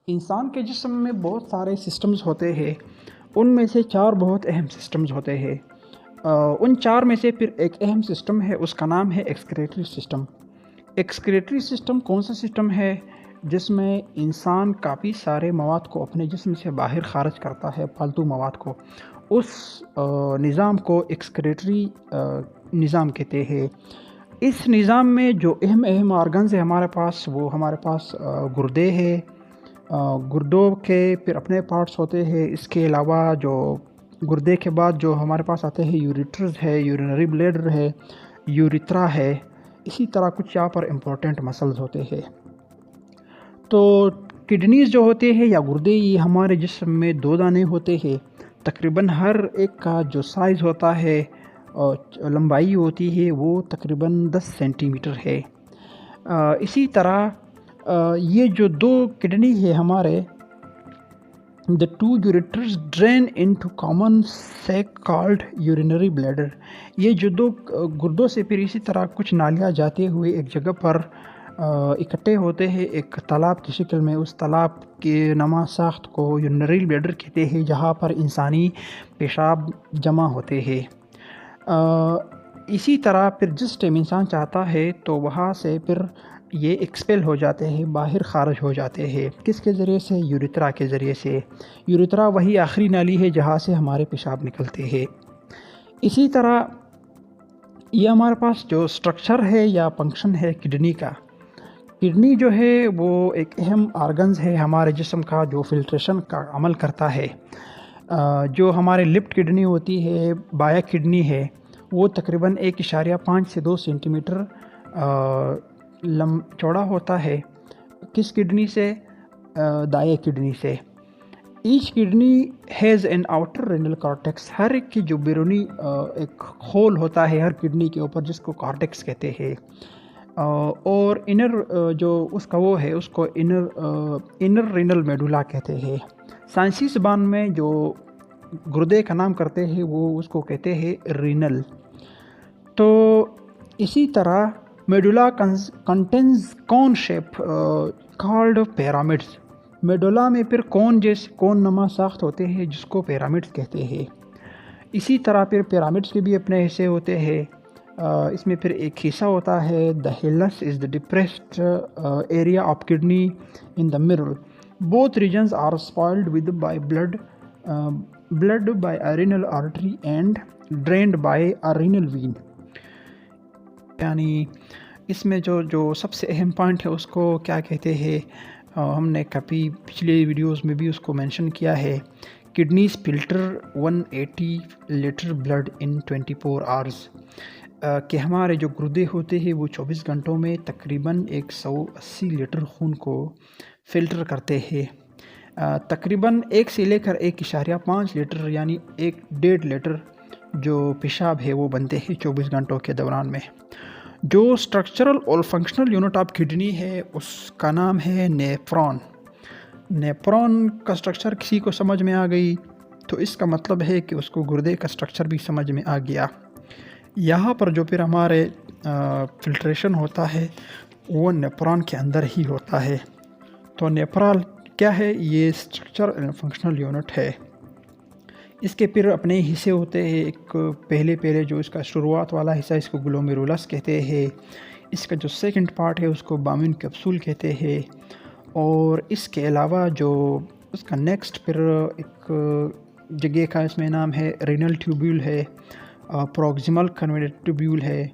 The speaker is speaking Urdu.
انسان کے جسم میں بہت سارے سسٹمز ہوتے ہیں، ان میں سے 4 بہت اہم سسٹمز ہوتے ہیں۔ ان 4 میں سے پھر ایک اہم سسٹم ہے، اس کا نام ہے ایکسکریٹری سسٹم۔ ایکسکریٹری سسٹم کون سا سسٹم ہے؟ جس میں انسان کافی سارے مواد کو اپنے جسم سے باہر خارج کرتا ہے، فالتو مواد کو۔ اس نظام کو ایکسکریٹری نظام کہتے ہیں۔ اس نظام میں جو اہم آرگنز ہیں ہمارے پاس، وہ ہمارے پاس گردے ہے، گردوں کے پھر اپنے پارٹس ہوتے ہیں۔ اس کے علاوہ جو گردے کے بعد جو ہمارے پاس آتے ہیں، یوریٹرز ہے، یورینری بلیڈر ہے، یوریترا ہے، اسی طرح کچھ یہاں پر امپورٹنٹ مسلز ہوتے ہیں۔ تو کڈنیز جو ہوتے ہیں یا گردے، یہ ہمارے جسم میں 2 دانے ہوتے ہیں۔ تقریباً ہر ایک کا جو سائز ہوتا ہے اور لمبائی ہوتی ہے وہ تقریباً 10 سینٹی میٹر ہے۔ اسی طرح یہ جو 2 کڈنی ہے ہمارے، the 2 ureters drain into common sac called urinary bladder۔ یہ جو 2 گردوں سے پھر اسی طرح کچھ نالیاں جاتے ہوئے ایک جگہ پر اکٹھے ہوتے ہیں ایک تالاب کی شکل میں۔ اس تالاب کے نما ساخت کو یورینری بلیڈر کہتے ہیں، جہاں پر انسانی پیشاب جمع ہوتے ہیں۔ اسی طرح پھر جس ٹائم انسان چاہتا ہے تو وہاں سے پھر یہ ایکسپیل ہو جاتے ہیں، باہر خارج ہو جاتے ہیں۔ کس کے ذریعے سے؟ یوریترا کے ذریعے سے۔ یوریترا وہی آخری نالی ہے جہاں سے ہمارے پیشاب نکلتے ہیں۔ اسی طرح یہ ہمارے پاس جو سٹرکچر ہے یا فنکشن ہے کڈنی کا، کڈنی جو ہے وہ ایک اہم آرگنز ہے ہمارے جسم کا، جو فلٹریشن کا عمل کرتا ہے۔ جو ہمارے لیفٹ کڈنی ہوتی ہے، بایاں کڈنی ہے، وہ تقریباً 1.5 سے 2 سینٹی میٹر چوڑا ہوتا ہے۔ کس کڈنی سے؟ دائیں کڈنی سے۔ Each kidney has an outer renal cortex. ہر ایک کی جو بیرونی ایک ہول ہوتا ہے ہر کڈنی کے اوپر، جس کو کارٹیکس کہتے ہیں، اور انر جو اس کا وہ ہے، اس کو انر رینل میڈولا کہتے ہیں۔ سائنسی زبان میں جو گردے کا نام کرتے ہیں وہ اس کو کہتے ہیں رینل۔ تو اسی طرح میڈولا کنٹینز کون شیپ کالڈ پیرامڈس۔ میڈولا میں پھر کون نما ساخت ہوتے ہیں جس کو پیرامڈس کہتے ہیں۔ اسی طرح پھر پیرامڈس کے بھی اپنے حصے ہوتے ہیں۔ اس میں پھر ایک حصہ ہوتا ہے the hilus is the depressed area of kidney in the middle. Both regions are spoiled with by blood by a renal artery and drained by a renal vein۔ یعنی اس میں جو سب سے اہم پوائنٹ ہے اس کو کیا کہتے ہیں؟ ہم نے کافی پچھلے ویڈیوز میں بھی اس کو مینشن کیا ہے۔ کڈنیز فلٹر 180 لیٹر بلڈ ان 24 آورز، کہ ہمارے جو گردے ہوتے ہیں وہ 24 گھنٹوں میں تقریباً 180 لیٹر خون کو فلٹر کرتے ہیں۔ تقریباً 1 سے لے کر 1.5 لیٹر یعنی 1.5 لیٹر جو پیشاب ہے وہ بنتے ہیں 24 گھنٹوں کے دوران میں۔ جو اسٹرکچرل اور فنکشنل یونٹ آف کڈنی ہے اس کا نام ہے نیفرون۔ نیفرون کا سٹرکچر کسی کو سمجھ میں آ گئی تو اس کا مطلب ہے کہ اس کو گردے کا سٹرکچر بھی سمجھ میں آ گیا۔ یہاں پر جو پھر ہمارے فلٹریشن ہوتا ہے وہ نیفرون کے اندر ہی ہوتا ہے۔ تو نیفرون کیا ہے؟ یہ اسٹرکچر اینڈ فنکشنل یونٹ ہے۔ اس کے پھر اپنے حصے ہوتے ہیں۔ ایک پہلے جو اس کا شروعات والا حصہ، اس کو گلومیرولس کہتے ہیں۔ اس کا جو سیکنڈ پارٹ ہے اس کو بامن کیپسول کہتے ہیں۔ اور اس کے علاوہ جو اس کا نیکسٹ پھر ایک جگہ کا اس میں نام ہے رینل ٹیوبیول ہے، پروکسیمل کنویٹر ٹیوبیول ہے،